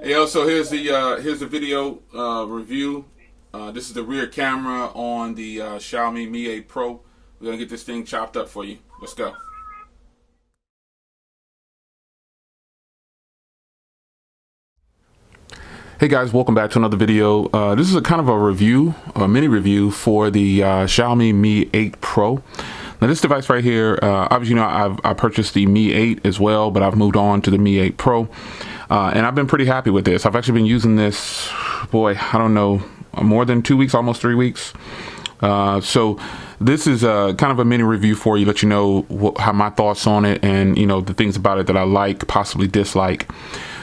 Yo, so here's the video review. This is the rear camera on the Xiaomi Mi 8 Pro. We're gonna get this thing chopped up for you. Let's go. Hey guys, welcome back to another video. This is a kind of a review, a mini review for the Xiaomi Mi 8 Pro. Now this device right here, obviously, you know, I purchased the Mi 8 as well, but I've moved on to the Mi 8 Pro. And I've been pretty happy with this. I've actually been using this, boy, I don't know, more than 2 weeks, almost 3 weeks. So this is kind of a mini review for you, let you know how my thoughts on it and, you know, the things about it that I like, possibly dislike.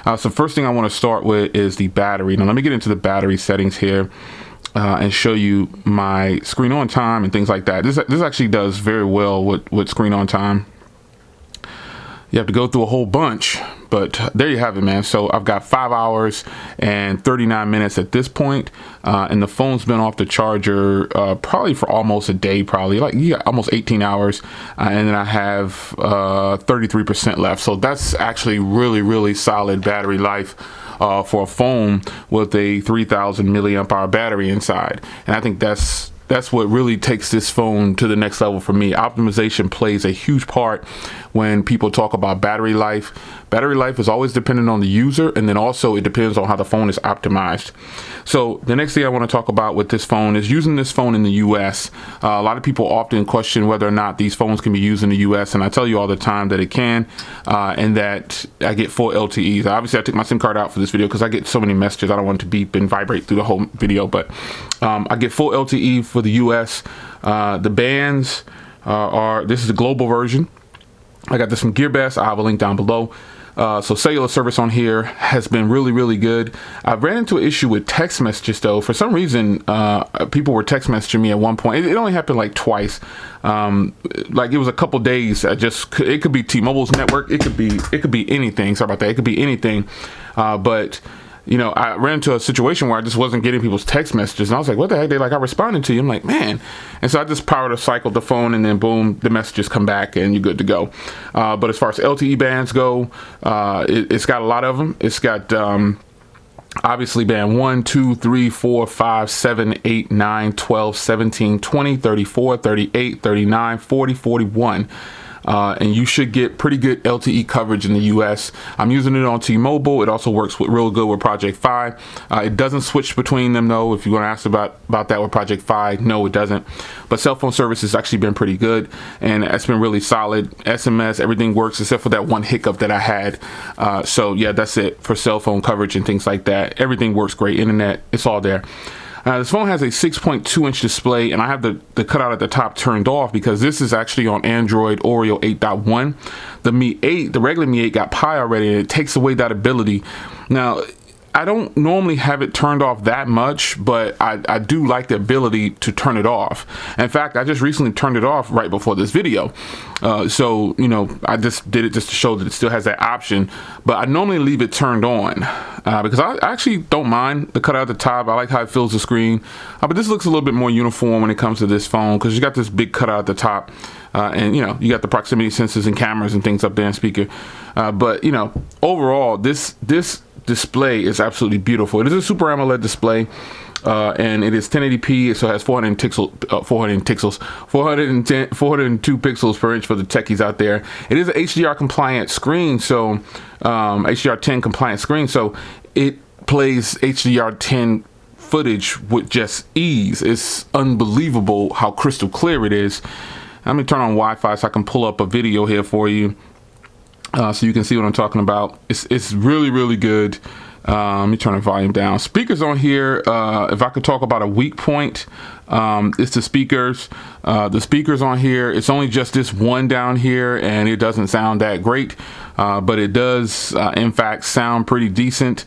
So first thing I want to start with is the battery. Now let me get into the battery settings here and show you my screen on time and things like that. This actually does very well with screen on time. You have to go through a whole bunch, but there you have it, man. So I've got 5 hours and 39 minutes at this point, and the phone's been off the charger probably for almost a day, probably like almost 18 hours, and then I have 33% left. So that's actually really solid battery life for a phone with a 3,000 milliamp hour battery inside, and I think that's what really takes this phone to the next level for me. Optimization plays a huge part when people talk about battery life. Battery life is always dependent on the user, and then also it depends on how the phone is optimized. So the next thing I want to talk about with this phone is using this phone in the US. A lot of people often question whether or not these phones can be used in the US, and I tell you all the time that it can, and that I get full LTEs. Obviously I took my SIM card out for this video because I get so many messages. I don't want it to beep and vibrate through the whole video, but I get full LTE for the US. The bands this is the global version. I got this from GearBest. I have a link down below. So cellular service on here has been really good. I ran into an issue with text messages though. For some reason, people were text messaging me at one point. It only happened like twice. Like it was a couple days. It could be T-Mobile's network. It could be anything. Sorry about that. It could be anything. But you know, I ran into a situation where I just wasn't getting people's text messages, and I was like, what the heck? They like, I responded to you. I'm like, man. And so I just powered a cycle the phone, and then boom, the messages come back and you're good to go. But as far as LTE bands go, it's got a lot of them. It's got obviously band 1, 2, 3, 4, 5, 7, 8, 9, 12, 17, 20, 34, 38, 39, 40, 41. And you should get pretty good LTE coverage in the US. I'm using it on T-Mobile. It also works real good with Project Fi. It doesn't switch between them though. If you're going to ask about that with Project Fi, no, it doesn't. But cell phone service has actually been pretty good, and it's been really solid. SMS, everything works except for that one hiccup that I had. So yeah, that's it for cell phone coverage and things like that. Everything works great. Internet, it's all there. This phone has a 6.2 inch display, and I have the cutout at the top turned off because this is actually on Android Oreo 8.1. The Mi 8, the regular Mi 8 got Pi already, and it takes away that ability. Now, I don't normally have it turned off that much, but I do like the ability to turn it off. In fact, I just recently turned it off right before this video. So, you know, I just did it just to show that it still has that option, but I normally leave it turned on because I actually don't mind the cutout at the top. I like how it fills the screen, but this looks a little bit more uniform when it comes to this phone because you got this big cutout at the top. And you know, you got the proximity sensors and cameras and things up there and speaker. But you know, overall, this display is absolutely beautiful. It is a Super AMOLED display, and it is 1080p, so it has 402 pixels per inch for the techies out there. It is an HDR compliant screen, so HDR10 compliant screen, so it plays HDR10 footage with just ease. It's unbelievable how crystal clear it is. Let me turn on Wi-Fi so I can pull up a video here for you. So you can see what I'm talking about. It's really good. Let me turn the volume down. Speakers on here, if I could talk about a weak point, it's the speakers. The speakers on here, it's only just this one down here, and it doesn't sound that great, but it does in fact sound pretty decent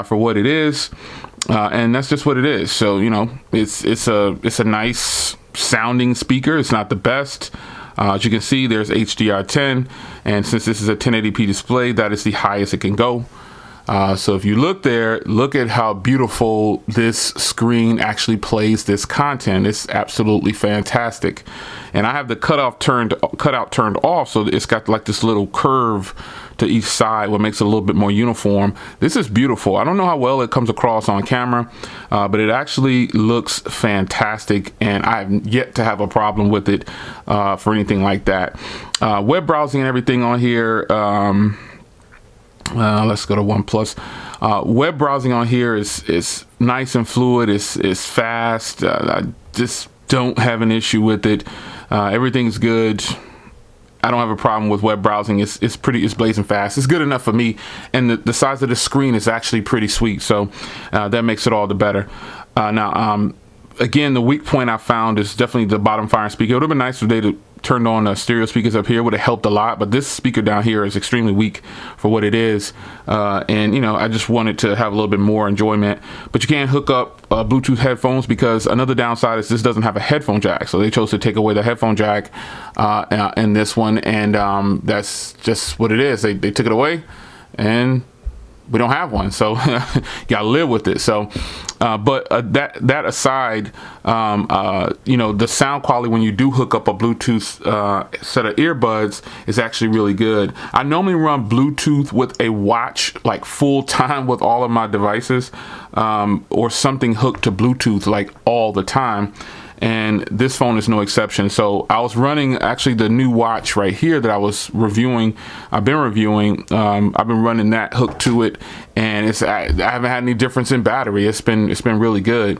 for what it is, and that's just what it is. So you know, it's a nice sounding speaker. It's not the best. As you can see, there's HDR10, and since this is a 1080p display, that is the highest it can go. So if you look there, look at how beautiful this screen actually plays this content. It's absolutely fantastic. And I have the cutout turned off, so it's got like this little curve to each side, what makes it a little bit more uniform. This is beautiful. I don't know how well it comes across on camera, but it actually looks fantastic, and I've yet to have a problem with it for anything like that. Web browsing and everything on here. Let's go to OnePlus. Web browsing on here is nice and fluid. It's fast. I just don't have an issue with it. Everything's good. I don't have a problem with web browsing. It's blazing fast. It's good enough for me, and the size of the screen is actually pretty sweet, so that makes it all the better. Now, again, the weak point I found is definitely the bottom firing speaker. It would have been nice if they turned on stereo speakers up here. Would have helped a lot, but this speaker down here is extremely weak for what it is, and you know, I just wanted to have a little bit more enjoyment. But you can't hook up Bluetooth headphones, because another downside is this doesn't have a headphone jack, so they chose to take away the headphone jack in this one, and that's just what it is. They took it away, and we don't have one, so you gotta live with it. So but that aside, you know, the sound quality when you do hook up a Bluetooth set of earbuds is actually really good. I normally run Bluetooth with a watch, like full time with all of my devices, or something hooked to Bluetooth like all the time, and this phone is no exception. So I was running actually the new watch right here that I was reviewing. I've been running that hooked to it, and I haven't had any difference in battery. It's been really good.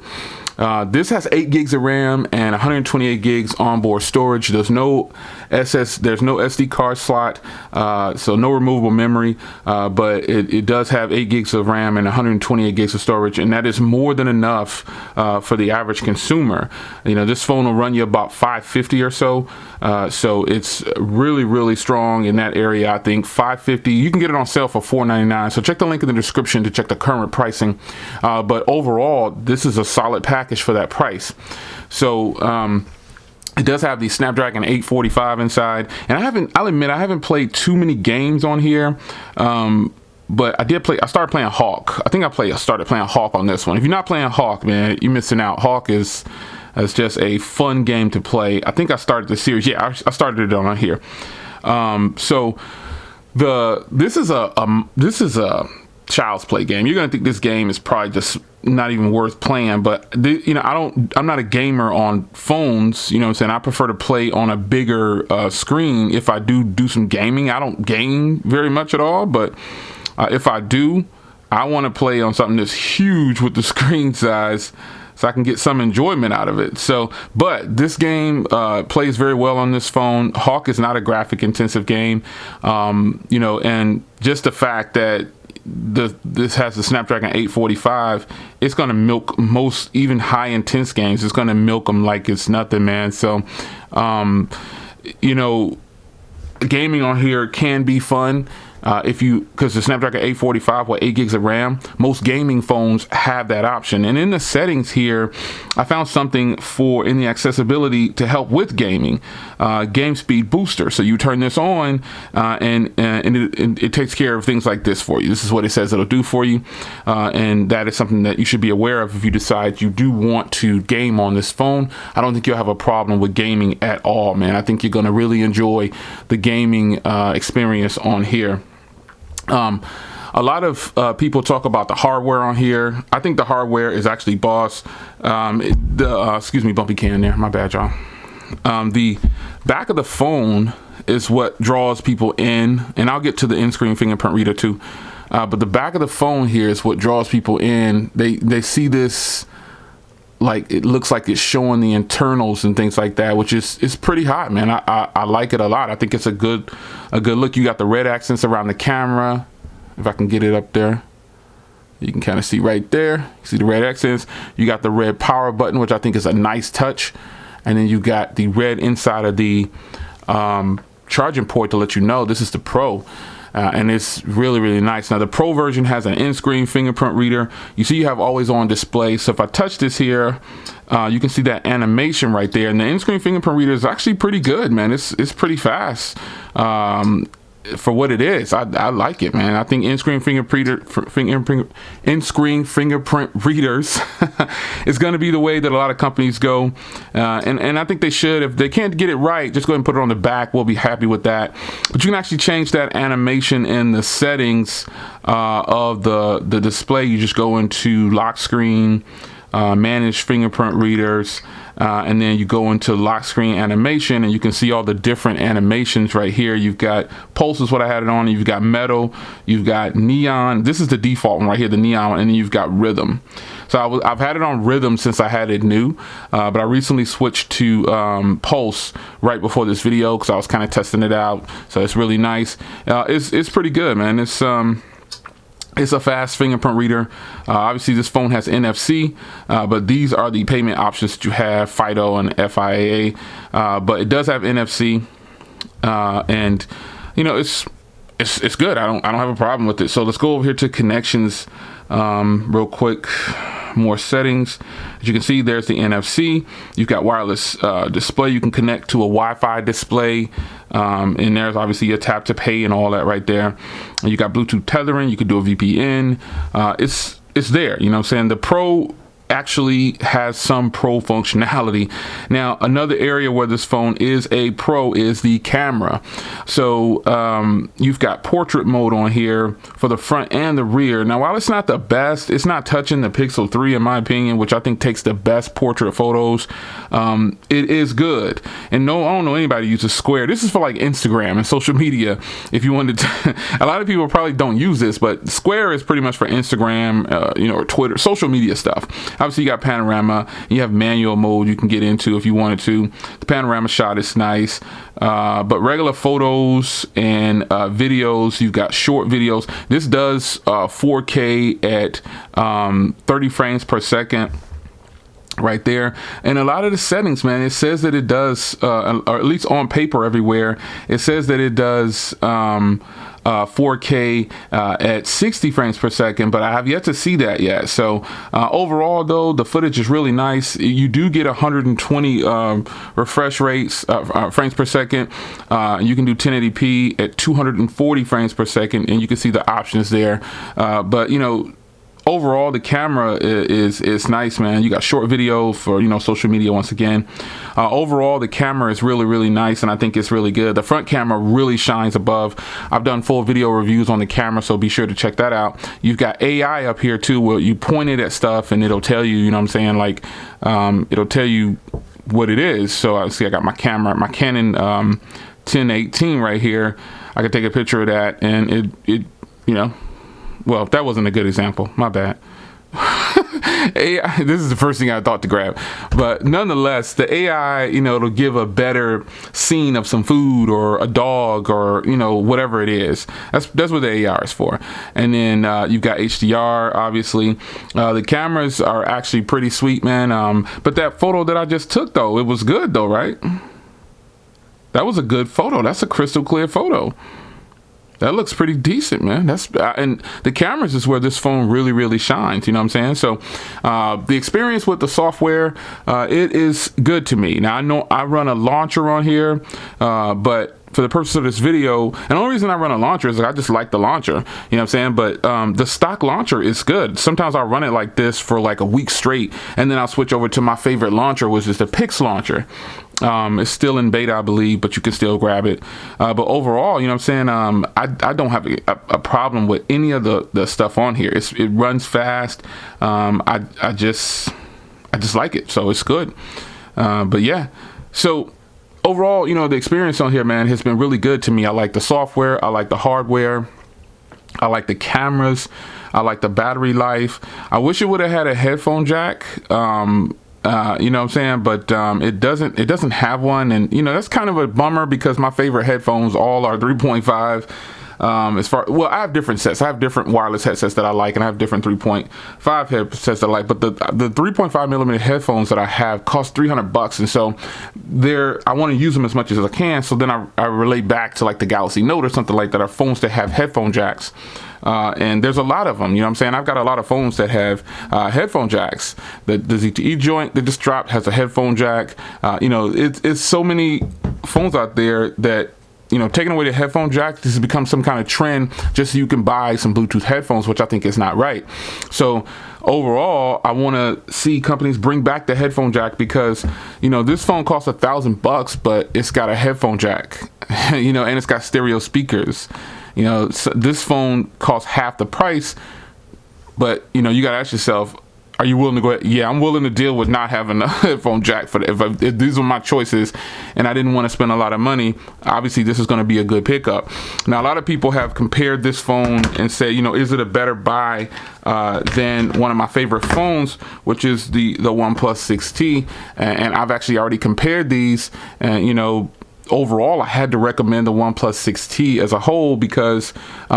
This has 8 gigs of RAM and 128 gigs onboard storage. There's no SD card slot, so no removable memory, but it does have 8 gigs of RAM and 128 gigs of storage, and that is more than enough for the average consumer. You know, this phone will run you about $550 or so, so it's really strong in that area. I think $550. You can get it on sale for $499. So check the link in the description to check the current pricing. But overall, this is a solid package for that price. So it does have the Snapdragon 845 inside, and I'll admit I haven't played too many games on here, but I started playing Hawk. I think I started playing Hawk on this one. If you're not playing Hawk, man, you're missing out. Hawk is just a fun game to play. I think I started the series. Yeah, I started it on here. So this is a child's play game. You're gonna think this game is probably just not even worth playing, but you know, I'm not a gamer on phones, you know what I'm saying? I prefer to play on a bigger screen. If I do some gaming, I don't game very much at all, but if I do, I want to play on something that's huge with the screen size, so I can get some enjoyment out of it. So, but this game plays very well on this phone. Hawk is not a graphic intensive game, you know, and just the fact that this has the Snapdragon 845, it's going to milk most even high intense games. It's going to milk them like it's nothing, man. So you know, gaming on here can be fun because the Snapdragon 845 with 8 gigs of RAM, most gaming phones have that option. And in the settings here, I found something in the accessibility to help with gaming, game speed booster. So you turn this on, and it takes care of things like this for you. This is what it says it'll do for you, and that is something that you should be aware of if you decide you do want to game on this phone. I don't think you'll have a problem with gaming at all, man. I think you're going to really enjoy the gaming experience on here. A lot of people talk about the hardware on here. I think the hardware is actually boss. Excuse me, bumpy can there. My bad, y'all. The back of the phone is what draws people in, and I'll get to the in-screen fingerprint reader too. But the back of the phone here is what draws people in. They see this, like, it looks like it's showing the internals and things like that, which is pretty hot, man. I like it a lot. I think it's a good look. You got the red accents around the camera. If I can get it up there, you can kind of see right there. You see the red accents. You got the red power button, which I think is a nice touch. And then you got the red inside of the charging port to let you know this is the Pro. And it's really nice. Now the Pro version has an in-screen fingerprint reader. You see you have always on display. So if I touch this here, you can see that animation right there. And the in-screen fingerprint reader is actually pretty good, man. It's pretty fast. for what it is, I like it, man. I think in-screen fingerprint readers is going to be the way that a lot of companies go, and I think they should. If they can't get it right, just go ahead and put it on the back. We'll be happy with that. But you can actually change that animation in the settings of the display. You just go into lock screen, manage fingerprint readers, and then you go into lock screen animation, and you can see all the different animations right here. You've got pulse is what I had it on. You've got metal, you've got neon. This is the default one right here, the neon one, and then you've got rhythm. So I've had it on rhythm since I had it new, but I recently switched to pulse right before this video because I was kind of testing it out. So it's really nice. It's pretty good, man. It's a fast fingerprint reader. Obviously, this phone has NFC, but these are the payment options that you have, FIDO and FIA. But it does have NFC, and you know it's good. I don't have a problem with it. So let's go over here to connections real quick. More settings. As you can see, there's the NFC. You've got wireless display. You can connect to a Wi-Fi display. And there's obviously your tap to pay and all that right there. And you got Bluetooth tethering. You can do a VPN. It's there. You know what I'm saying? The Pro actually has some pro functionality. Now, another area where this phone is a pro is the camera. So you've got portrait mode on here for the front and the rear. Now, while it's not the best, it's not touching the Pixel 3 in my opinion, which I think takes the best portrait photos. It is good. And I don't know anybody uses Square. This is for like Instagram and social media. If you wanted to, a lot of people probably don't use this, but Square is pretty much for Instagram, or Twitter, social media stuff. Obviously, you got panorama. You have manual mode you can get into if you wanted to. The panorama shot is nice. But regular photos and videos, you've got short videos. This does 4K at 30 frames per second. Right there. And a lot of the settings, man, it says that it does, or at least on paper everywhere, it says that it does 4K at 60 frames per second, but I have yet to see that yet. So overall, though, the footage is really nice. You do get 120 refresh rates, frames per second. You can do 1080p at 240 frames per second, and you can see the options there. But, you know, overall, the camera is nice, man. You got short video for, you know, social media once again. Overall, the camera is really nice, and I think it's really good. The front camera really shines above. I've done full video reviews on the camera, so be sure to check that out. You've got AI up here too, where you point it at stuff and it'll tell you, you know what I'm saying, like it'll tell you what it is. So I see I got my camera, my Canon 1018 right here. I could take a picture of that, and it you know, well, that wasn't a good example. My bad. AI, this is the first thing I thought to grab. But nonetheless, the AI, you know, it'll give a better scene of some food or a dog or, you know, whatever it is. That's what the AR is for. And then you've got HDR, obviously. The cameras are actually pretty sweet, man. But that photo that I just took, though, it was good, though, right? That was a good photo. That's a crystal clear photo. That looks pretty decent, man. And the cameras is where this phone really shines. You know what I'm saying? So the experience with the software, it is good to me. Now I know I run a launcher on here, but for the purpose of this video, and the only reason I run a launcher is like I just like the launcher, you know what I'm saying? But the stock launcher is good. Sometimes I'll run it like this for like a week straight, and then I'll switch over to my favorite launcher, which is the Pix launcher. It's still in beta, I believe, but you can still grab it. But overall, you know what I'm saying? I don't have a problem with any of the stuff on here. It runs fast. I just like it, so it's good. But yeah, so overall, you know, the experience on here, man, has been really good to me. I like the software. I like the hardware. I like the cameras. I like the battery life. I wish it would have had a headphone jack. You know what I'm saying? But it doesn't have one, and you know, that's kind of a bummer because my favorite headphones all are 3.5. Well, I have different sets. I have different wireless headsets that I like, and I have different 3.5 headsets that I like. But the 3.5 millimeter headphones that I have cost $300, and so I want to use them as much as I can. So then I relate back to like the Galaxy Note or something like that, are phones that have headphone jacks. And there's a lot of them, you know what I'm saying? I've got a lot of phones that have headphone jacks. The ZTE joint that just dropped has a headphone jack. You know, it's so many phones out there that taking away the headphone jack, this has become some kind of trend just so you can buy some Bluetooth headphones, which I think is not right. So overall, I want to see companies bring back the headphone jack, because this phone costs $1,000, but it's got a headphone jack, and it's got stereo speakers. So this phone costs half the price, but you got to ask yourself, are you willing to go ahead? Yeah, I'm willing to deal with not having a headphone jack for if these were my choices and I didn't want to spend a lot of money. Obviously, this is going to be a good pickup. Now, a lot of people have compared this phone and said, is it a better buy than one of my favorite phones, which is the OnePlus 6T? And I've actually already compared these, and overall, I had to recommend the OnePlus 6T as a whole, because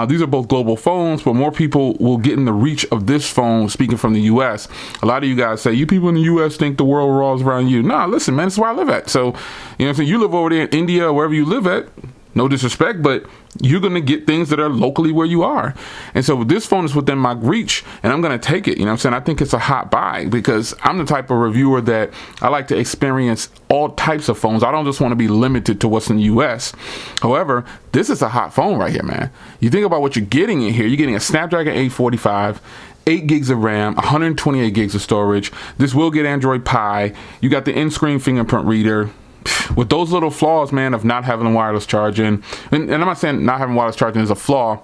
these are both global phones, but more people will get in the reach of this phone, speaking from the US. A lot of you guys say, you people in the US think the world revolves around you. Nah, listen, man, this is where I live at. So, you live over there in India or wherever you live at, no disrespect, but you're going to get things that are locally where you are. And so this phone is within my reach, and I'm going to take it. I think it's a hot buy, because I'm the type of reviewer that I like to experience all types of phones. I don't just want to be limited to what's in the US. However, this is a hot phone right here, man. You think about what you're getting in here. You're getting a Snapdragon 845, 8 gigs of RAM, 128 gigs of storage. This will get Android Pie. You got the in-screen fingerprint reader. With those little flaws, man, of not having wireless charging, and I'm not saying not having wireless charging is a flaw.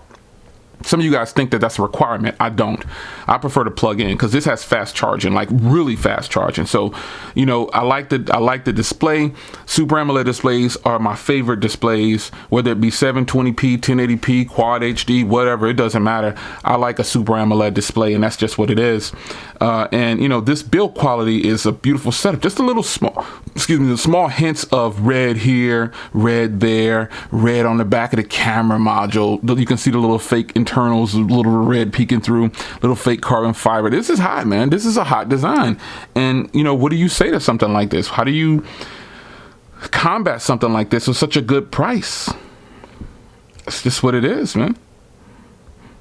Some of you guys think that that's a requirement. I don't. I prefer to plug in, because this has fast charging, like really fast charging. So, I like the display. Super AMOLED displays are my favorite displays, whether it be 720p, 1080p, Quad HD, whatever. It doesn't matter. I like a Super AMOLED display, and that's just what it is. And this build quality is a beautiful setup. Just a little the small hints of red here, red there, red on the back of the camera module. You can see the little fake internals, a little red peeking through, little fake carbon fiber. This is hot, man. This is a hot design. And what do you say to something like this? How do you combat something like this with such a good price? It's just what it is, man.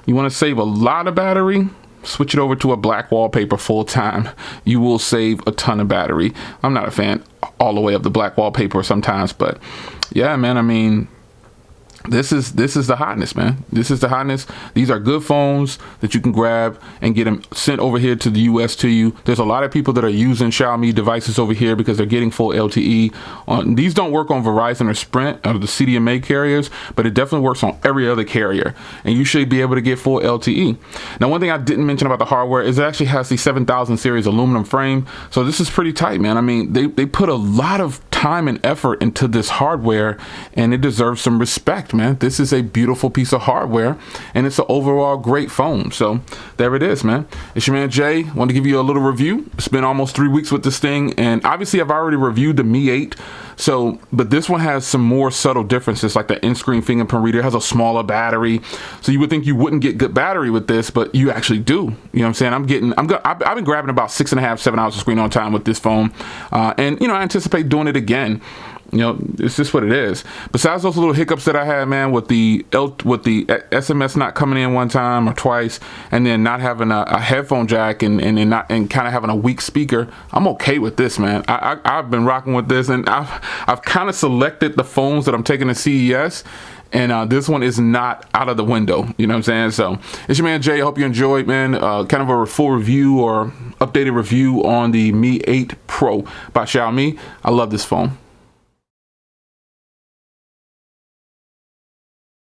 You want to save a lot of battery? Switch it over to a black wallpaper full time. You will save a ton of battery. I'm not a fan all the way of the black wallpaper sometimes, but yeah, man, this is the hotness, man. This is the hotness. These are good phones that you can grab and get them sent over here to the US to you. There's a lot of people that are using Xiaomi devices over here because they're getting full LTE. These don't work on Verizon or Sprint or the CDMA carriers, but it definitely works on every other carrier, and you should be able to get full LTE. Now, one thing I didn't mention about the hardware is it actually has the 7000 series aluminum frame, so this is pretty tight, man. They put a lot of time and effort into this hardware, and it deserves some respect, man. This is a beautiful piece of hardware, and it's an overall great phone. So there it is, man. It's your man Jay. Want to give you a little review. It's been almost 3 weeks with this thing, and obviously I've already reviewed the Mi 8. But this one has some more subtle differences, like the in-screen fingerprint reader has a smaller battery. So you would think you wouldn't get good battery with this, but you actually do. You know what I'm saying? I've been grabbing about 6.5, 7 hours of screen on time with this phone, and I anticipate doing it again. It's just what it is. Besides those little hiccups that I had, man, with the SMS not coming in one time or twice, and then not having a headphone jack and kind of having a weak speaker, I'm okay with this, man. I've been rocking with this, and I've kind of selected the phones that I'm taking to CES. And this one is not out of the window. You know what I'm saying? So it's your man Jay. I hope you enjoyed, man. Kind of a full review or updated review on the Mi 8 Pro by Xiaomi. I love this phone.